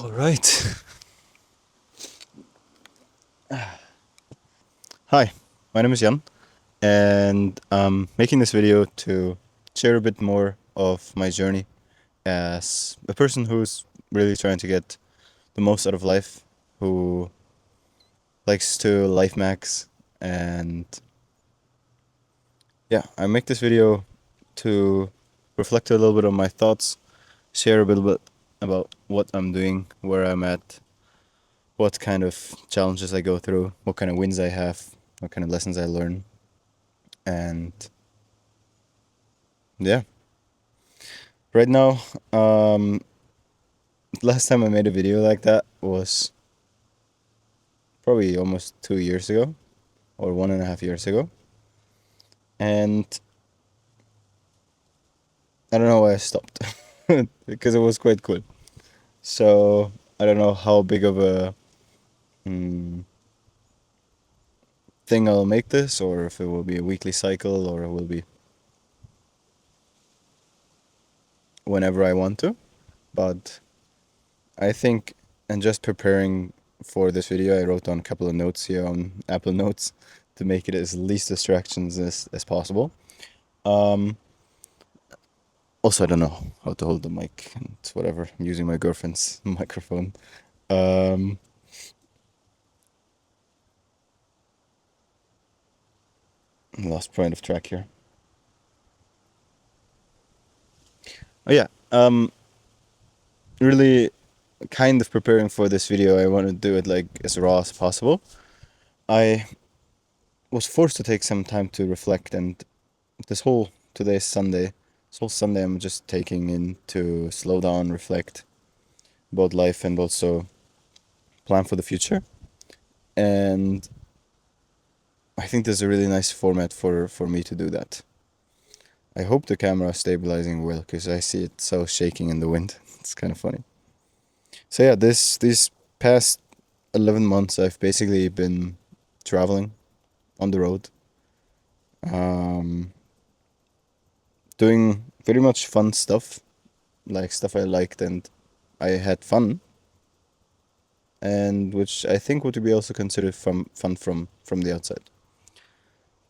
All right. Hi, my name is Jan, and I'm making this video to share a bit more of my journey as a person who's really trying to get the most out of life, who likes to life max, and yeah, I make this video to reflect a little bit on my thoughts, share a little bit about what I'm doing, where I'm at, what kind of challenges I go through, what kind of wins I have, what kind of lessons I learn, and yeah. Right now, last time I made a video like that was probably almost 2 years ago, or 1.5 years ago, and I don't know why I stopped, because it was quite cool. So I don't know how big of a thing I'll make this, or if it will be a weekly cycle, or it will be whenever I want to. But I think, and just preparing for this video, I wrote down a couple of notes here on Apple Notes to make it as least distractions as possible. Also, I don't know how to hold the mic and whatever. I'm using my girlfriend's microphone. Lost point of track here. Oh yeah, really kind of preparing for this video. I want to do it like as raw as possible. I was forced to take some time to reflect, and today's Sunday. This whole Sunday I'm just taking in to slow down, reflect about life, and also plan for the future. And I think there's a really nice format for me to do that. I hope the camera is stabilizing well, because I see it so shaking in the wind. It's kind of funny. So yeah, these past 11 months I've basically been traveling on the road, doing pretty much fun stuff, like stuff I liked and I had fun, and which I think would be also considered fun from the outside.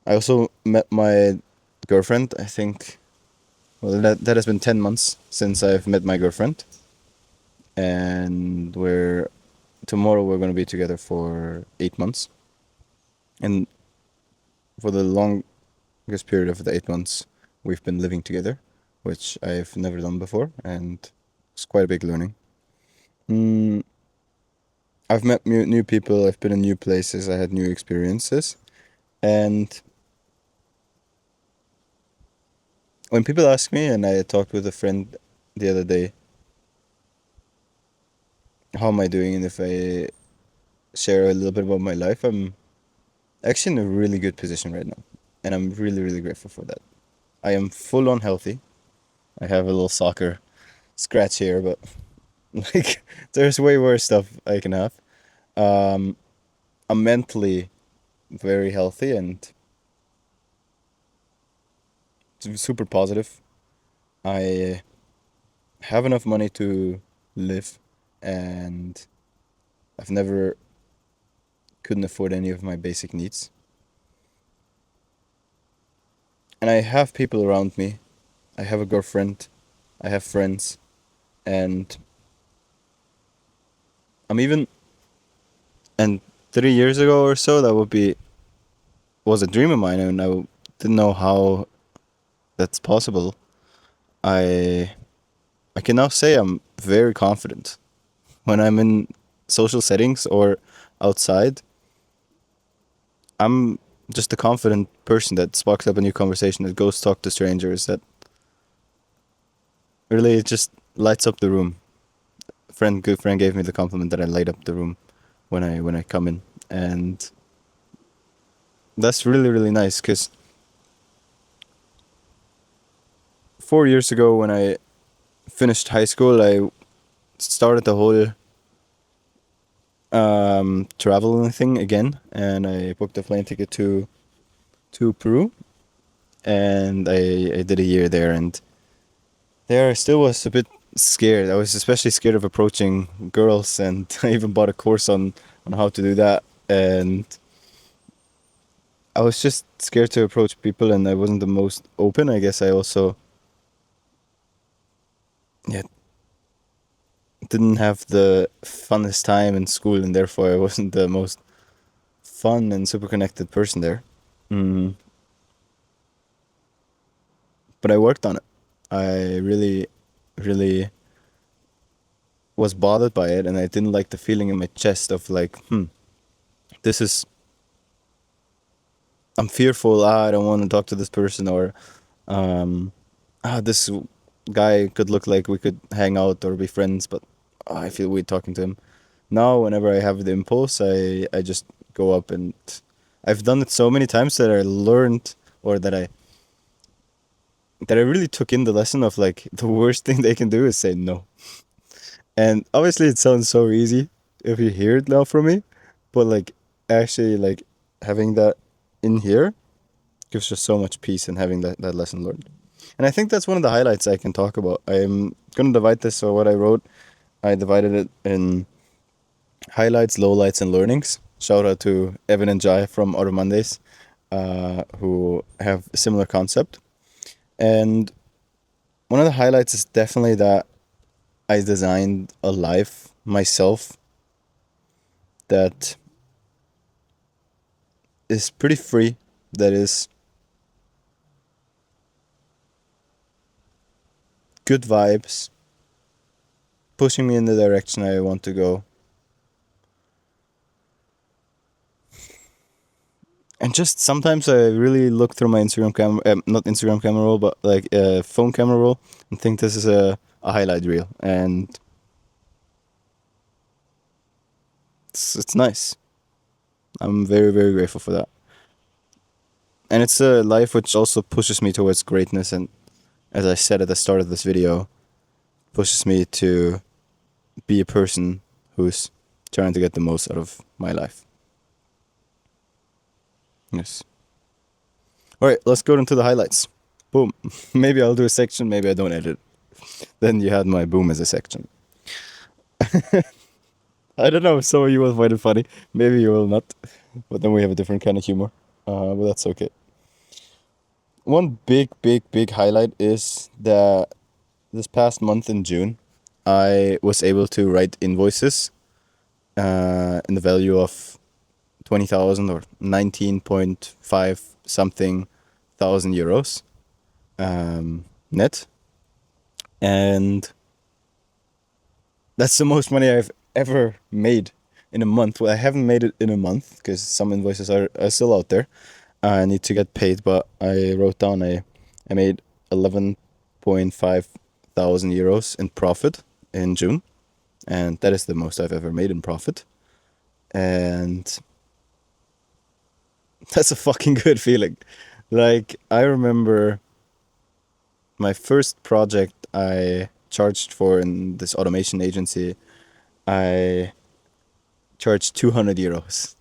I also met my girlfriend. I think, well, that has been 10 months since I've met my girlfriend, and tomorrow we're going to be together for 8 months, and for the longest period of the 8 months we've been living together, which I've never done before, and it's quite a big learning. I've met new people, I've been in new places, I had new experiences, and when people ask me, and I talked with a friend the other day, how am I doing, and if I share a little bit about my life, I'm actually in a really good position right now, and I'm really, really grateful for that. I am full on healthy. I have a little soccer scratch here, but like there's way worse stuff I can have. I'm mentally very healthy and super positive. I have enough money to live, and I've never couldn't afford any of my basic needs. And I have people around me. I have a girlfriend. I have friends, and I'm even. And 3 years ago or so, that was a dream of mine, and I didn't know how that's possible. I I can now say I'm very confident when I'm in social settings or outside. I'm just a confident person that sparks up a new conversation, that goes talk to strangers, that really just lights up the room. Good friend gave me the compliment that I light up the room when I come in, and that's really, really nice, because 4 years ago, when I finished high school, I started the whole traveling thing again, and I booked a plane ticket to Peru, and I did a year there, and there I still was a bit scared. I was especially scared of approaching girls, and I even bought a course on how to do that. And I was just scared to approach people, and I wasn't the most open. I guess I also, yeah, didn't have the funnest time in school, and therefore I wasn't the most fun and super connected person there. Mm. But I worked on it. I really, really was bothered by it, and I didn't like the feeling in my chest of like, this is, I'm fearful. I don't want to talk to this person, or this guy could look like we could hang out or be friends, but I feel weird talking to him. Now, whenever I have the impulse, I just go up, and I've done it so many times that I learned, or that I really took in the lesson of like the worst thing they can do is say no. And obviously it sounds so easy if you hear it now from me, but like actually like having that in here gives just so much peace in having that lesson learned. And I think that's one of the highlights I can talk about. I'm gonna divide this, so what I wrote, I divided it in highlights, lowlights, and learnings. Shout out to Evan and Jai from Auto Mondays, who have a similar concept. And one of the highlights is definitely that I designed a life myself that is pretty free, that is good vibes, pushing me in the direction I want to go. And just sometimes I really look through my Instagram camera, not Instagram camera roll, but like phone camera roll, and think this is a highlight reel. And it's nice. I'm very, very grateful for that. And it's a life which also pushes me towards greatness. And as I said at the start of this video, pushes me to be a person who's trying to get the most out of my life. Yes. All right, let's go into the highlights. Boom. Maybe I'll do a section, maybe I don't edit. Then you had my boom as a section. I don't know, some of you will find it funny. Maybe you will not. But then we have a different kind of humor. But that's okay. One big, big, big highlight is that this past month in June, I was able to write invoices in the value of 20,000 or 19.5 something thousand euros net. And that's the most money I've ever made in a month. Well, I haven't made it in a month because some invoices are still out there. I need to get paid, but I wrote down I made 11.5 thousand euros in profit in June, and that is the most I've ever made in profit. And that's a fucking good feeling. Like, I remember my first project I charged for in this automation agency, I charged 200 euros.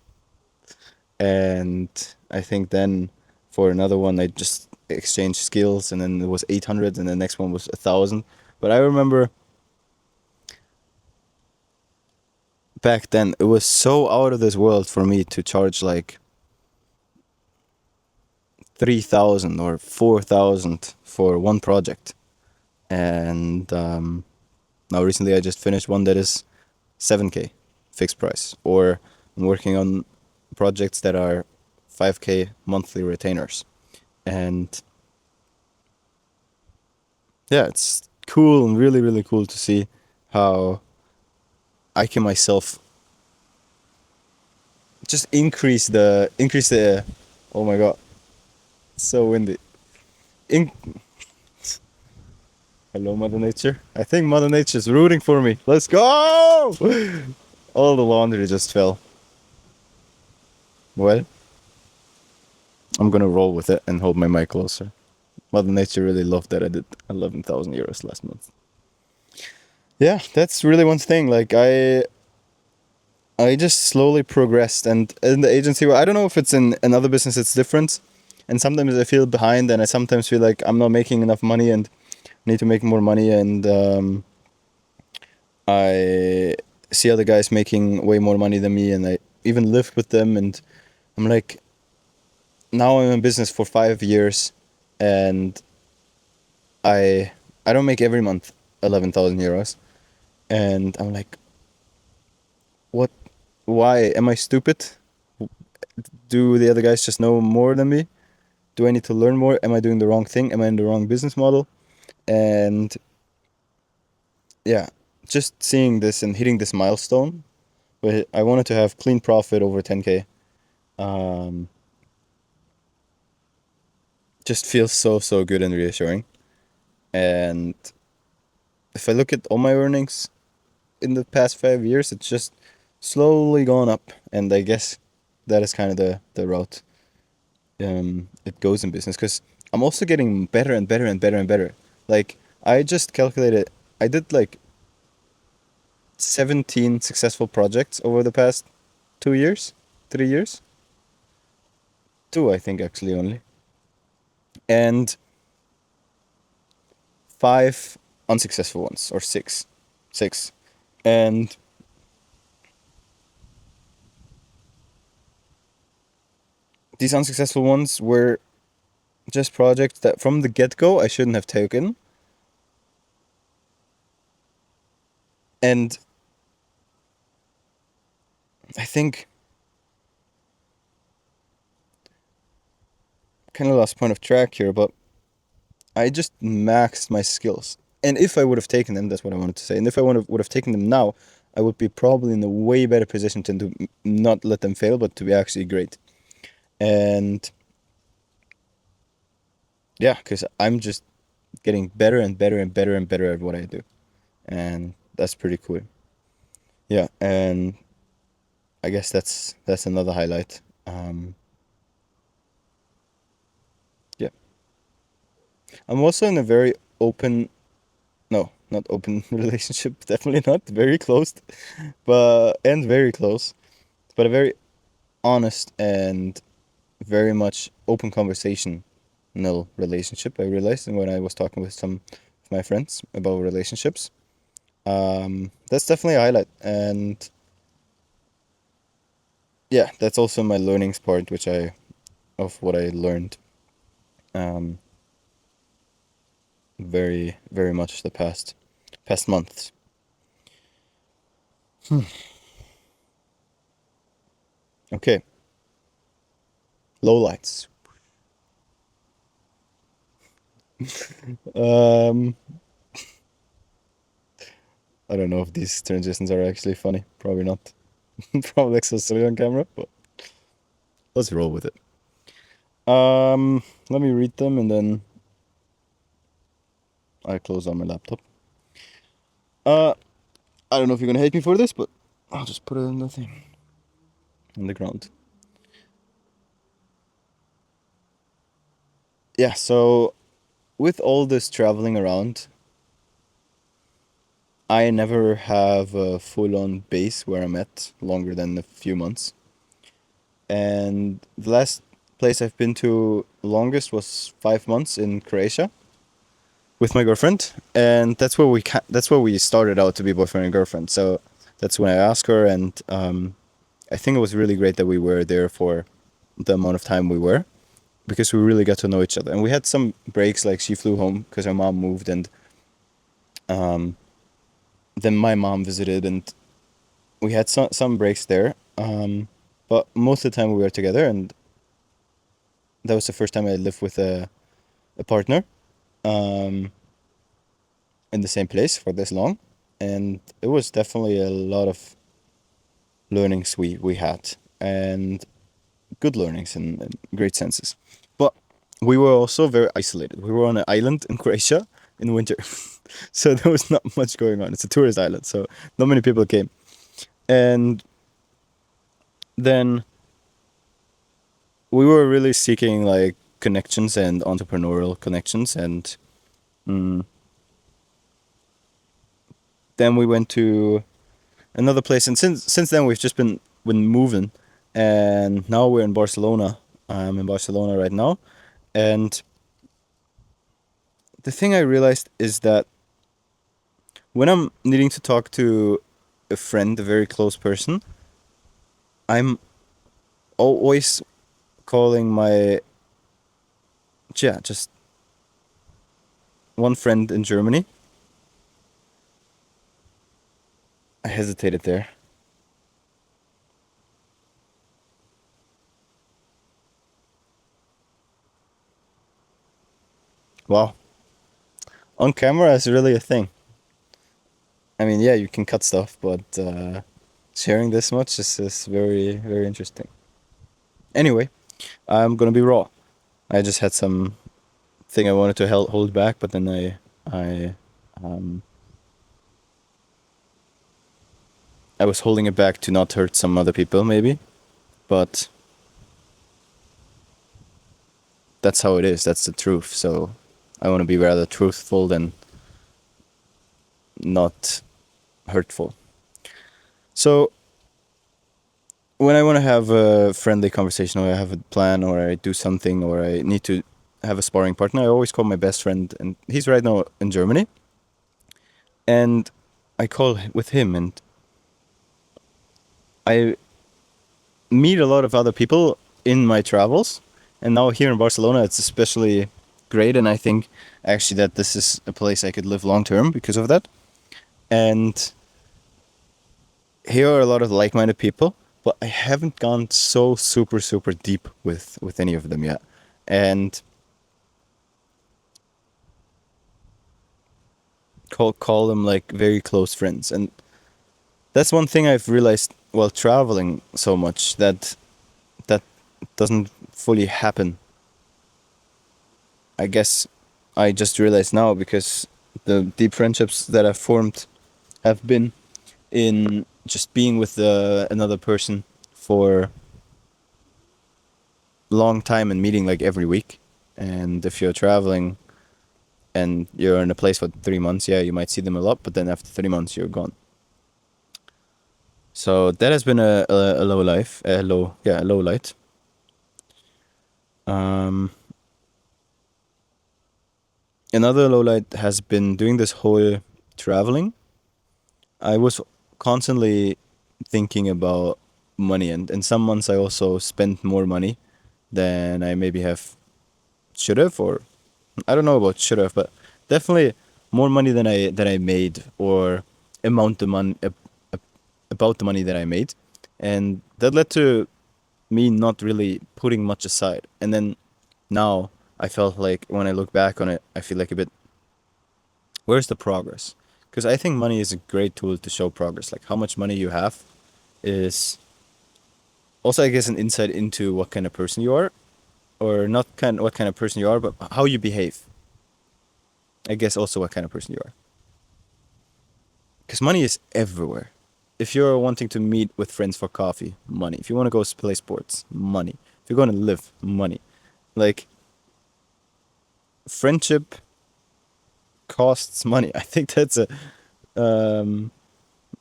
And I think then for another one, I just exchanged skills, and then it was 800, and the next one was 1,000. But I remember back then, it was so out of this world for me to charge like 3,000 or 4,000 for one project. And now recently I just finished one that is 7K fixed price, or I'm working on projects that are 5K monthly retainers. And yeah, it's cool and really, really cool to see how I can myself just increase the oh my god, it's so windy. Hello, Mother Nature. I think Mother Nature's rooting for me. Let's go! All the laundry just fell. Well, I'm gonna roll with it and hold my mic closer. Mother Nature really loved that I did 11,000 euros last month. Yeah, that's really one thing. Like, I just slowly progressed, and in the agency, I don't know if it's in another business it's different, and sometimes I feel behind, and I sometimes feel like I'm not making enough money and need to make more money, and I see other guys making way more money than me, and I even lived with them, and I'm like, now I'm in business for 5 years, and I I don't make every month 11,000 euros, and I'm like, what? Why am I stupid? Do the other guys just know more than me? Do I need to learn more? Am I doing the wrong thing? Am I in the wrong business model? And yeah, just seeing this and hitting this milestone, where I wanted to have clean profit over 10K, um, just feels so good and reassuring. And if I look at all my earnings in the past 5 years, it's just slowly gone up. And I guess that is kind of the route it goes in business, because I'm also getting better and better and better and better. Like, I just calculated, I did like 17 successful projects over the past 2 years, 3 years, two, I think, actually, only, and five unsuccessful ones, or six. And these unsuccessful ones were just projects that from the get-go I shouldn't have taken. And I think, kind of lost point of track here, but I just maxed my skills. And if I would have taken them, that's what I wanted to say. And if I would have taken them now, I would be probably in a way better position to not let them fail, but to be actually great. And yeah, because I'm just getting better and better and better and better at what I do. And that's pretty cool. Yeah, and I guess that's another highlight. Yeah. I'm also in a very open, no, not open relationship, definitely not, very closed, and very close, but a very honest and very much open conversation no relationship, I realized, and when I was talking with some of my friends about relationships. That's definitely a highlight. And yeah, that's also my learnings part, which I of what I learned um very much the past months. Okay, lowlights. Um, I don't know if these transitions are actually funny. Probably not. Probably accessory on camera, but let's roll with it. Let me read them and then I close on my laptop. Uh, I don't know if you're gonna hate me for this, but I'll just put it in the thing, on the ground. Yeah. So with all this traveling around, I never have a full-on base where I'm at longer than a few months. And the last place I've been to longest was 5 months in Croatia with my girlfriend, and that's where we started out to be boyfriend and girlfriend. So that's when I asked her, and I think it was really great that we were there for the amount of time we were, because we really got to know each other. And we had some breaks, like she flew home because her mom moved, and um, then my mom visited, and we had some breaks there. But most of the time we were together, and that was the first time I lived with a partner um, in the same place for this long, and it was definitely a lot of learnings we had, and good learnings in great senses. But we were also very isolated. We were on an island in Croatia in winter, so there was not much going on. It's a tourist island, so not many people came. And then we were really seeking like connections and entrepreneurial connections, and mm, then we went to another place, and since then we've just been moving, and now we're in Barcelona. I'm in Barcelona right now, and the thing I realized is that when I'm needing to talk to a friend, a very close person, I'm always calling my, yeah, just one friend in Germany. I hesitated there. Wow. On camera is really a thing. I mean, yeah, you can cut stuff, but sharing this much is very, very interesting. Anyway, I'm gonna be raw. I just had some thing I wanted to hold back, but then I, um, I was holding it back to not hurt some other people, maybe. But that's how it is. That's the truth. So I want to be rather truthful than not hurtful. So when I want to have a friendly conversation, or I have a plan, or I do something, or I need to have a sparring partner, I always call my best friend, and he's right now in Germany. And I call with him, and I meet a lot of other people in my travels. And now here in Barcelona, it's especially great. And I think actually that this is a place I could live long term because of that. And here are a lot of like-minded people, but I haven't gone so super super deep with any of them yet. And call them like very close friends. And that's one thing I've realized while traveling so much, that doesn't fully happen. I guess I just realized now because the deep friendships that I've formed have been in just being with another person for a long time and meeting like every week. And if you're traveling and you're in a place for 3 months, yeah, you might see them a lot, but then after 3 months, you're gone. So that has been a low life, a low light. Um, Another low light has been doing this whole traveling. I was constantly thinking about money, and some months I also spent more money than I maybe have should have, or I don't know about should have, but definitely more money than I made, or amount of money about the money that I made, and that led to me not really putting much aside. And then now I felt like when I look back on it, I feel like a bit, where's the progress? Because I think money is a great tool to show progress. Like how much money you have is also, I guess, an insight into what kind of person you are, or not what kind of person you are, but how you behave. I guess also what kind of person you are. Because money is everywhere. If you're wanting to meet with friends for coffee, money. If you want to go play sports, money. If you're going to live, money. Like, friendship costs money. I think that's a um,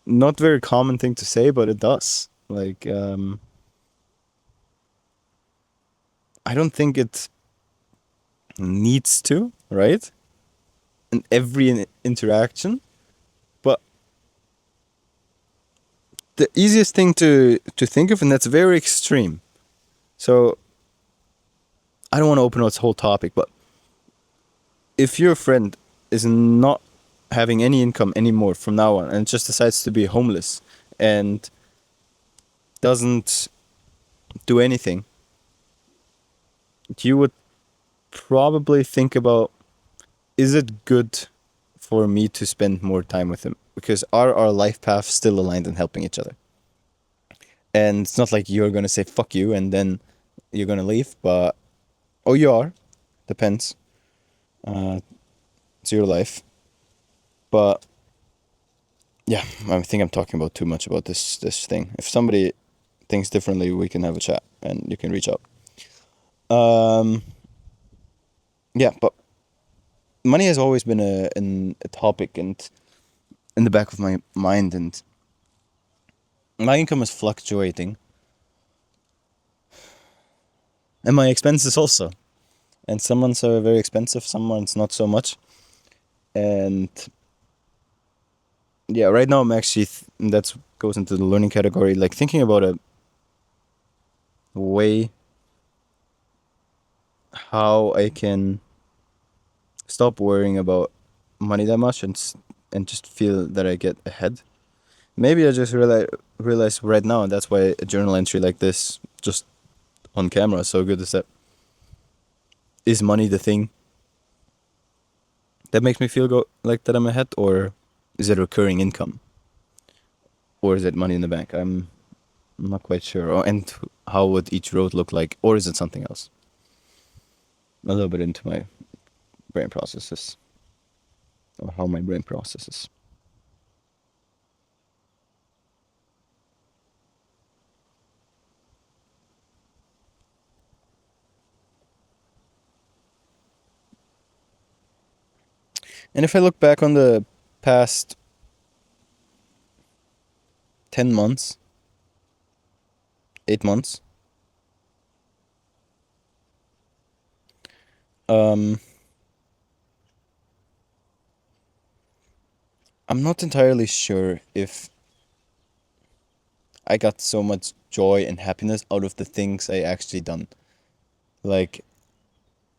not very common thing to say, but it does. Like, I don't think it needs to, right? In every interaction. But the easiest thing to think of, and that's very extreme. So I don't want to open up this whole topic, but if your friend is not having any income anymore from now on and just decides to be homeless and doesn't do anything, you would probably think about, is it good for me to spend more time with him? Because are our life paths still aligned and helping each other? And it's not like you're gonna say fuck you and then you're gonna leave, but oh, you are. Depends. Uh, it's your life. But yeah, I think I'm talking about too much about this thing. If somebody thinks differently, we can have a chat and you can reach out. Um, yeah, but money has always been a topic and in the back of my mind, and my income is fluctuating, and my expenses also. And some months are very expensive, some months not so much. And yeah, right now I'm actually that's goes into the learning category. Like thinking about a way how I can stop worrying about money that much and just feel that I get ahead. Maybe I just realize right now, and that's why a journal entry like this, just on camera, is so good. Is that is money the thing that makes me feel go like that I'm ahead, or is it recurring income, or is it money in the bank? I'm not quite sure. And how would each road look like, or is it something else? A little bit into my brain processes, or how my brain processes. And if I look back on the past 10 months, 8 months, um, I'm not entirely sure if I got so much joy and happiness out of the things I actually done. Like,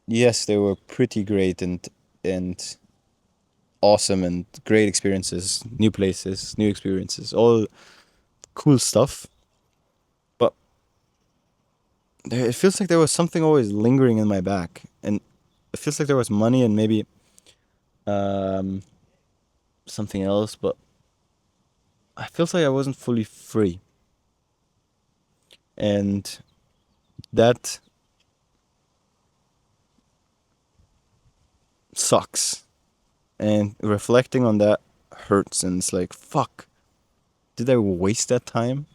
yes, they were pretty great and awesome and great experiences, new places, new experiences, all cool stuff. But it feels like there was something always lingering in my back, and it feels like there was money and maybe um, something else, but I feels like I wasn't fully free, and that sucks. And reflecting on that hurts, and it's like, fuck, did I waste that time?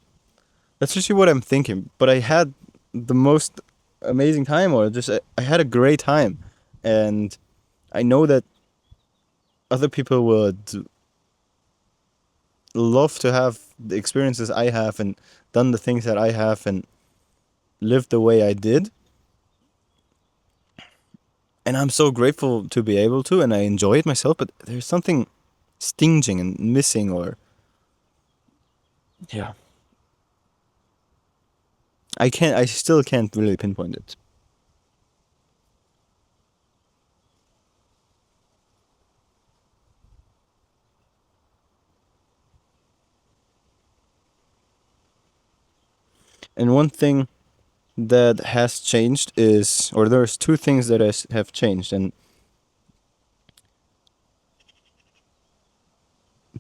That's usually what I'm thinking. But I had the most amazing time, or just I had a great time, and I know that other people would love to have the experiences I have and done the things that I have and lived the way I did. And I'm so grateful to be able to, and I enjoy it myself. But there's something stinging and missing, or yeah, I still can't really pinpoint it. And one thing that has changed is, or there's two things that have changed. And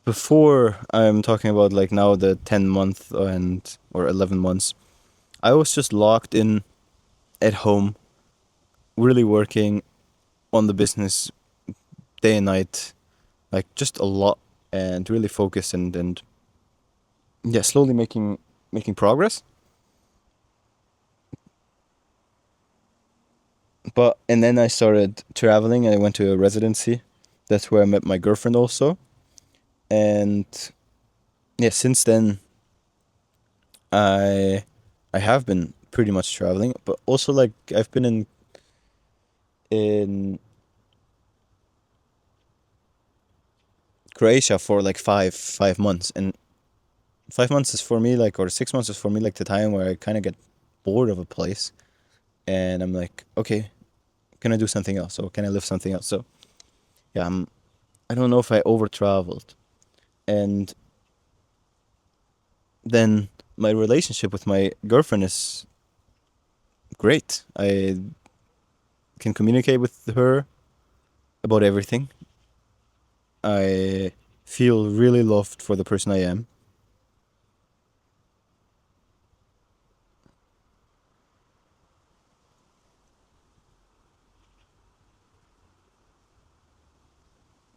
before, I'm talking about like now the 10 month and or 11 months, I was just locked in at home, really working on the business day and night, like just a lot, and really focused and yeah, slowly making progress. But and then I started traveling, and I went to a residency. That's where I met my girlfriend also. And yeah, since then I I have been pretty much traveling, but also like I've been in Croatia for like five months, and 5 months is for me like, or 6 months is for me like the time where I kind of get bored of a place, and I'm like, okay, can I do something else? Or can I live something else? So yeah, I don't know if I over traveled, and then my relationship with my girlfriend is great. I can communicate with her about everything. I feel really loved for the person I am.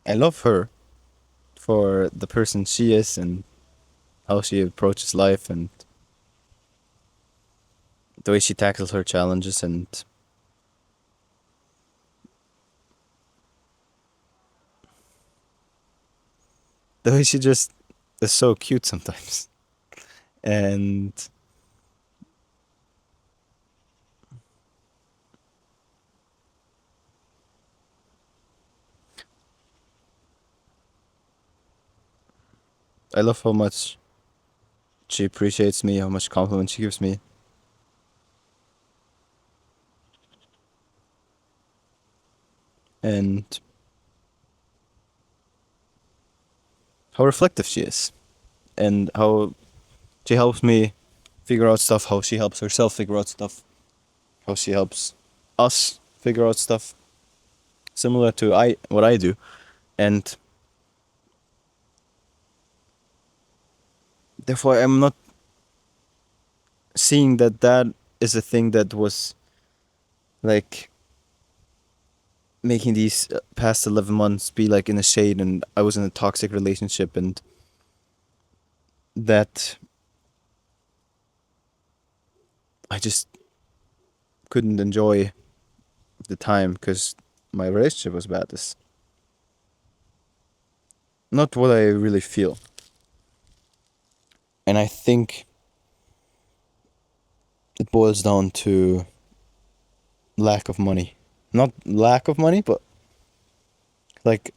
I love her for the person she is and how she approaches life and the way she tackles her challenges and the way she just is so cute sometimes. And I love how much she appreciates me, how much compliments she gives me, and how reflective she is, and how she helps me figure out stuff, how she helps herself figure out stuff, how she helps us figure out stuff, similar to what I do, and therefore I'm not seeing that that is a thing that was like making these past 11 months be like in the shade, and I was in a toxic relationship, and that I just couldn't enjoy the time because my relationship was bad. It's not what I really feel. And I think it boils down to lack of money. Not lack of money, but like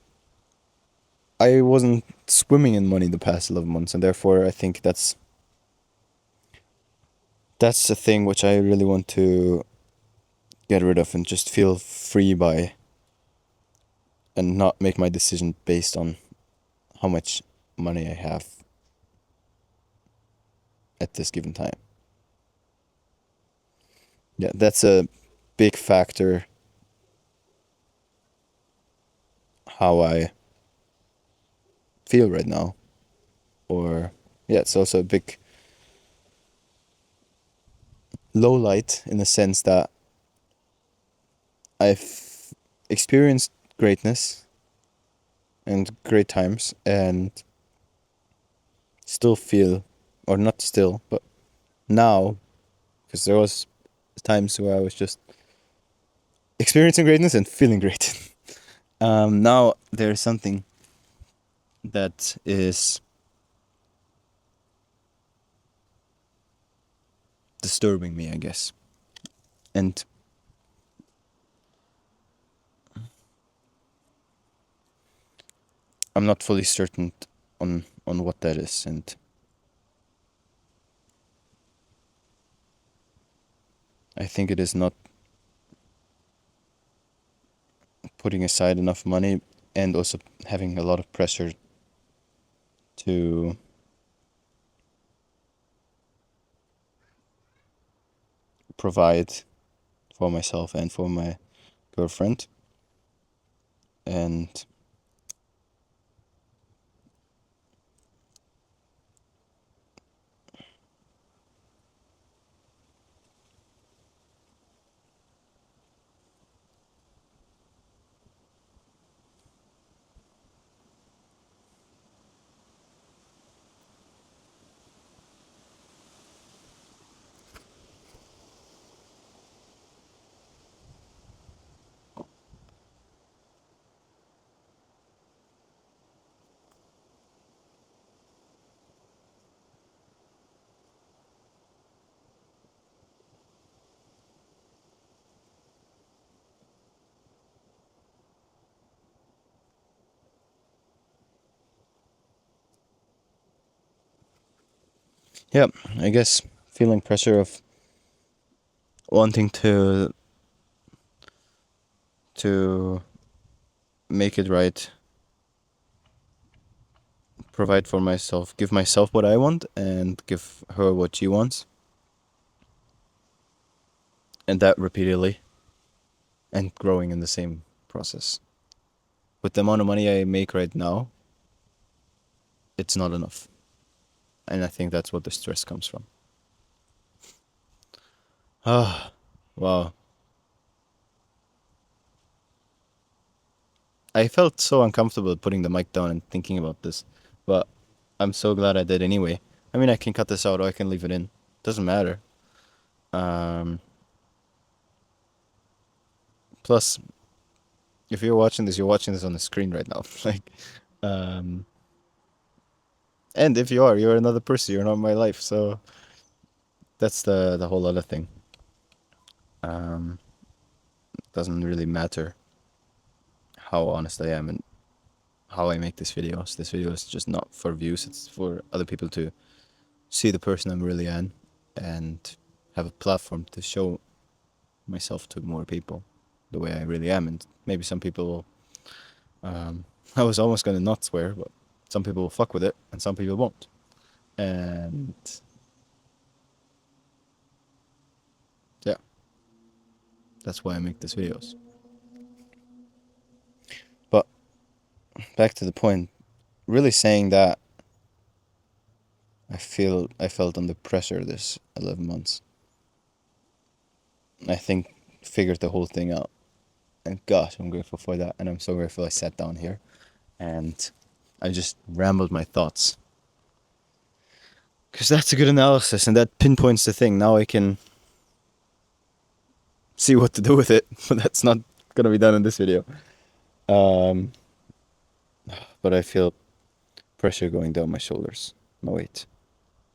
I wasn't swimming in money the past 11 months, and therefore I think that's the thing which I really want to get rid of and just feel free by, and not make my decision based on how much money I have at this given time. Yeah, that's a big factor how I feel right now. Or yeah, it's also a big low light in the sense that I've experienced greatness and great times, and still feel, or not still, but now, because there was times where I was just experiencing greatness and feeling great. Now there's something that is disturbing me, I guess, and I'm not fully certain on what that is, and I think it is not putting aside enough money, and also having a lot of pressure to provide for myself and for my girlfriend. And yeah, I guess feeling pressure of wanting to make it right, provide for myself, give myself what I want, and give her what she wants, and that repeatedly, and growing in the same process. With the amount of money I make right now, it's not enough, and I think that's what the stress comes from. Ah, wow. I felt so uncomfortable putting the mic down and thinking about this, but I'm so glad I did anyway. I mean, I can cut this out or I can leave it in. Doesn't matter. Um, Plus, if you're watching this on the screen right now. Like, um, and if you are, you're another person. You're not my life. So that's the whole other thing. Um, doesn't really matter how honest I am and how I make these videos. This video is just not for views. It's for other people to see the person I'm really am and have a platform to show myself to more people the way I really am. And maybe some people, I was almost gonna not swear, but some people will fuck with it and some people won't. And yeah, that's why I make these videos. But back to the point, really saying that I felt under pressure this 11 months. I think figured the whole thing out. And gosh, I'm grateful for that. And I'm so grateful I sat down here and I just rambled my thoughts. Because that's a good analysis and that pinpoints the thing. Now I can see what to do with it. But that's not going to be done in this video. But I feel pressure going down my shoulders. No, wait.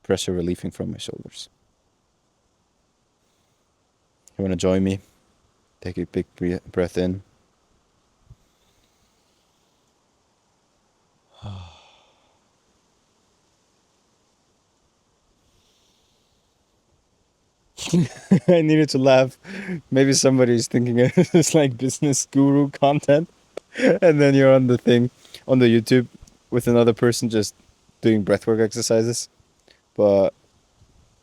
Pressure relieving from my shoulders. You want to join me? Take a big breath in. I needed to laugh. Maybe somebody's thinking it's like business guru content. And then you're on the thing, on the YouTube with another person just doing breathwork exercises. But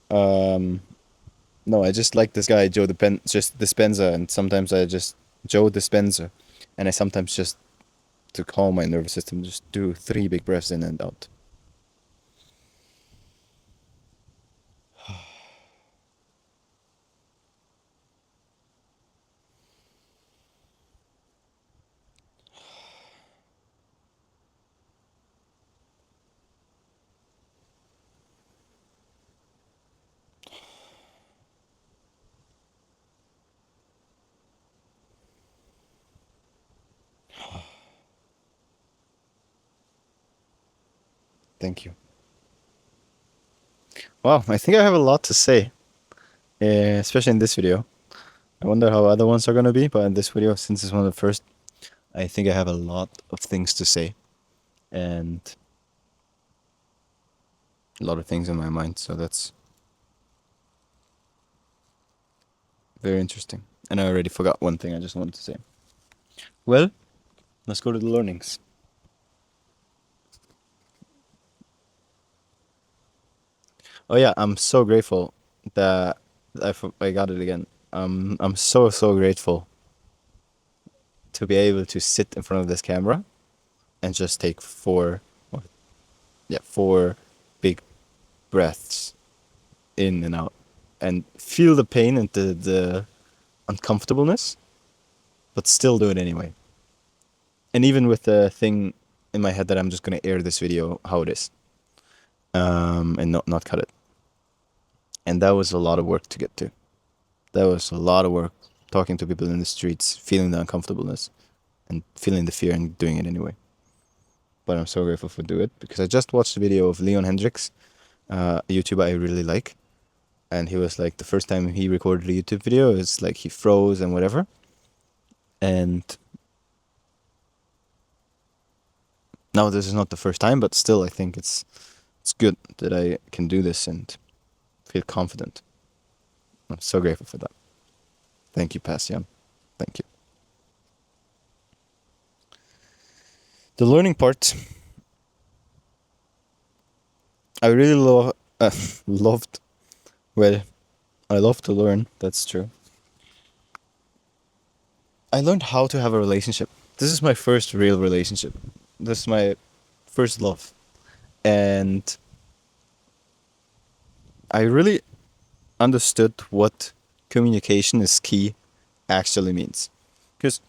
no, I just like this guy, Joe Dispenza, and sometimes I just Joe Dispenza, and I sometimes just to calm my nervous system just do 3 big breaths in and out. Thank you. Wow, I think I have a lot to say, especially in this video. I wonder how other ones are gonna be, but in this video, since it's one of the first, I think I have a lot of things to say, and a lot of things in my mind, so that's very interesting. And I already forgot one thing I just wanted to say. Well, let's go to the learnings. Oh yeah, I'm so grateful that I got it again. I'm so grateful to be able to sit in front of this camera and just take 4 big breaths in and out and feel the pain and the uncomfortableness, but still do it anyway. And even with the thing in my head that I'm just gonna air this video how it is, and not cut it. And that was a lot of work to get to. That was a lot of work, talking to people in the streets, feeling the uncomfortableness, and feeling the fear and doing it anyway. But I'm so grateful for doing it, because I just watched a video of Leon Hendricks, a YouTuber I really like. And he was like, the first time he recorded a YouTube video, it's like he froze and whatever. And now this is not the first time, but still I think it's good that I can do this and feel confident. I'm so grateful for that. Thank you, Passion. Thank you. The learning part, I really loved. Well, I love to learn, that's true. I learned how to have a relationship. This is my first real relationship. This is my first love. And I really understood what communication is key actually means. Because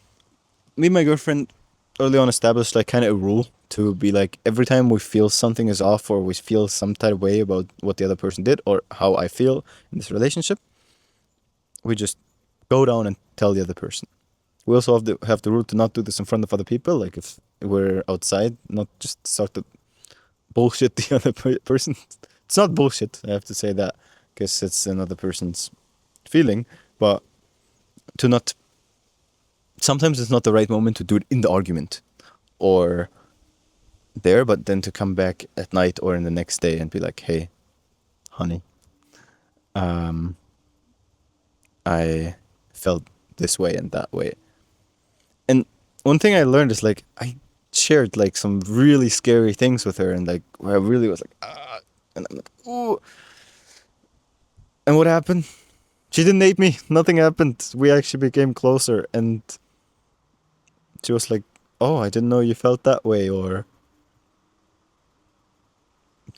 me and my girlfriend early on established like kind of a rule to be like, every time we feel something is off or we feel some type of way about what the other person did or how I feel in this relationship, we just go down and tell the other person. We also have the rule to not do this in front of other people. Like if we're outside, not just start to bullshit the other person. It's not bullshit, I have to say that, because it's another person's feeling. But to not, sometimes it's not the right moment to do it in the argument, or there, but then to come back at night or in the next day and be like, hey, honey, um, I felt this way and that way. And one thing I learned is like I shared like some really scary things with her, and like where I really was like, ah, and I'm like, ooh. And what happened? She didn't hate me. Nothing happened. We actually became closer, and she was like, "Oh, I didn't know you felt that way, or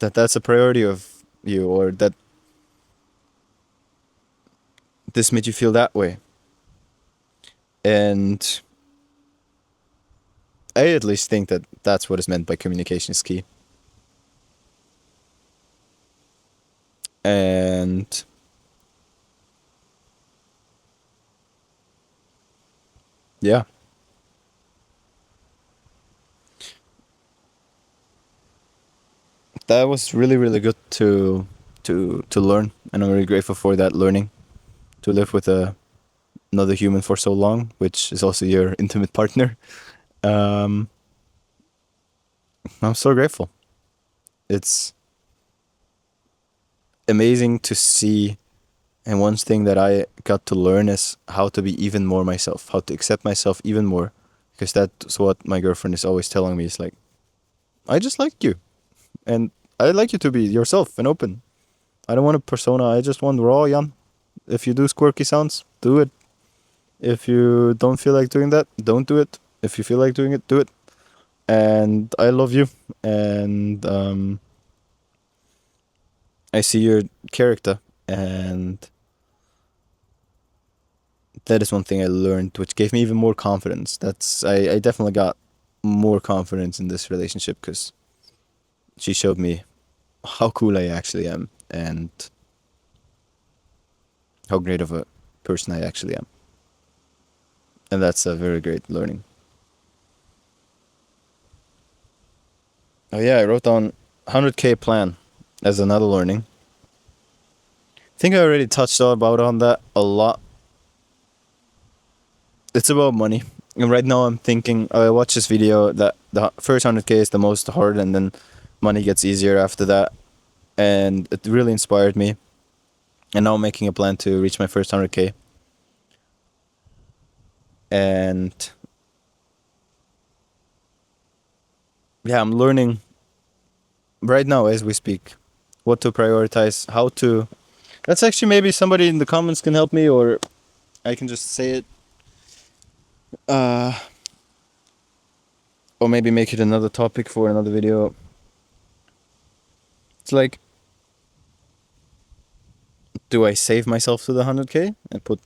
that's a priority of you, or that this made you feel that way." And I at least think that that's what is meant by communication is key. And yeah, that was really really good to learn, and I'm really grateful for that learning to live with another human for so long, which is also your intimate partner. Um, I'm so grateful. It's amazing to see. And one thing that I got to learn is how to be even more myself, how to accept myself even more. Because that's what my girlfriend is always telling me. It's like, I just like you. And I like you to be yourself and open. I don't want a persona. I just want raw Jan. If you do squirky sounds, do it. If you don't feel like doing that, don't do it. If you feel like doing it, do it. And I love you. And I see your character. And that is one thing I learned, which gave me even more confidence. I definitely got more confidence in this relationship because she showed me how cool I actually am and how great of a person I actually am. And that's a very great learning. Oh yeah, I wrote down 100K plan as another learning. I think I already touched about on that a lot. It's about money. And right now I'm thinking I watched this video that the first 100K is the most hard and then money gets easier after that. And it really inspired me. And now I'm making a plan to reach my first 100K. And yeah, I'm learning right now as we speak what to prioritize, how to. That's actually maybe somebody in the comments can help me, or I can just say it. Uh, or maybe make it another topic for another video. It's like, do I save myself to the 100K and put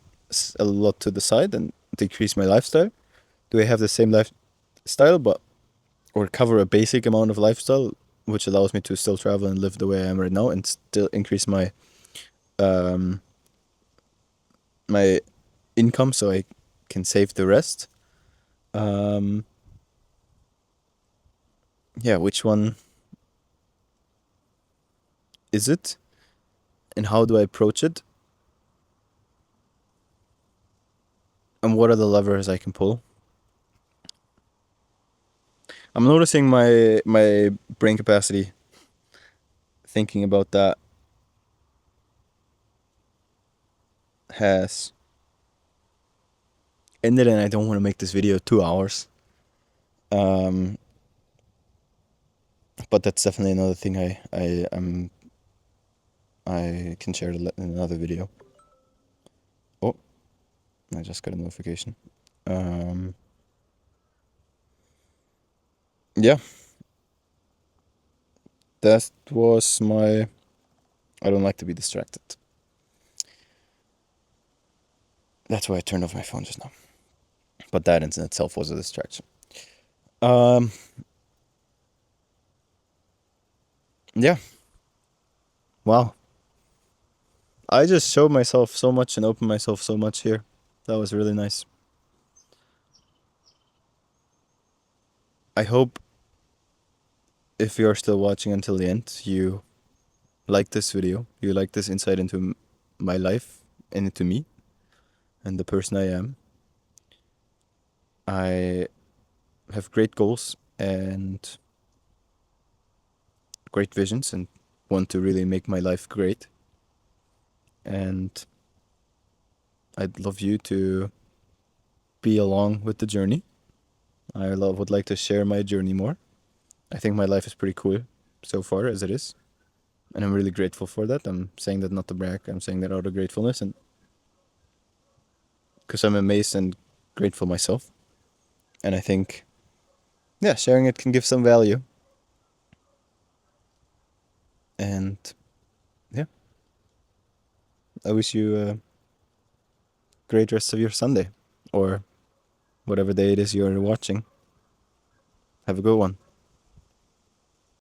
a lot to the side and decrease my lifestyle? Do I have the same lifestyle but or cover a basic amount of lifestyle which allows me to still travel and live the way I am right now and still increase um my income so I can save the rest? Um yeah, which one is it? And how do I approach it? And what are the levers I can pull? I'm noticing my brain capacity thinking about that has ended, and I don't want to make this video 2 hours. Um, but that's definitely another thing I can share in another video. Oh, I just got a notification. Yeah, that was my. I don't like to be distracted. That's why I turned off my phone just now. But that in itself was a distraction. Um, yeah. Wow. I just showed myself so much and opened myself so much here. That was really nice. I hope if you're still watching until the end, you like this video. You like this insight into my life and into me and the person I am. I have great goals and great visions and want to really make my life great. And I'd love you to be along with the journey. Would like to share my journey more. I think my life is pretty cool so far as it is. And I'm really grateful for that. I'm saying that not to brag. I'm saying that out of gratefulness, and because I'm amazed and grateful myself. And I think, yeah, sharing it can give some value. And yeah, I wish you a great rest of your Sunday, or whatever day it is you're watching. Have a good one.